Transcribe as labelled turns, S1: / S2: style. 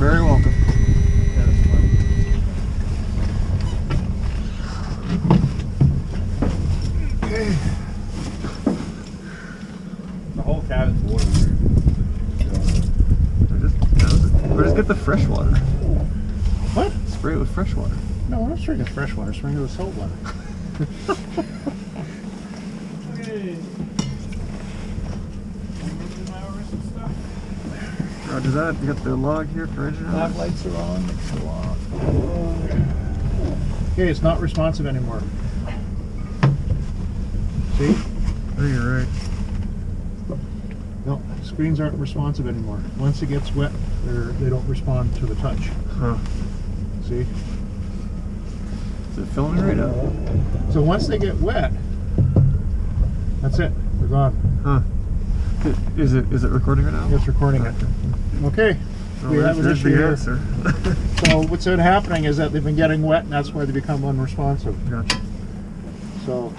S1: very welcome.
S2: Yeah, that's fine.
S1: Okay.
S2: The whole cabin's waterproof.
S1: Or just get the fresh water.
S2: What?
S1: Spray it with fresh water.
S2: No, I'm not drinking fresh water. Spring it with salt water. Okay.
S1: Roger that. You got the log here for engine hours?
S2: Log lights are on. It's off. Okay, it's not responsive anymore. See?
S1: Oh, you're right.
S2: No, screens aren't responsive anymore. Once it gets wet, they don't respond to the touch.
S1: Huh.
S2: See?
S1: Is it filming right now?
S2: So once they get wet, that's it. They're gone.
S1: Huh. Is it recording right now?
S2: It's recording it. Okay.
S1: Oh,
S2: We have an
S1: there's
S2: issue
S1: the
S2: here.
S1: answer.
S2: So what's been happening is that they've been getting wet, and that's why they become unresponsive.
S1: Gotcha.
S2: So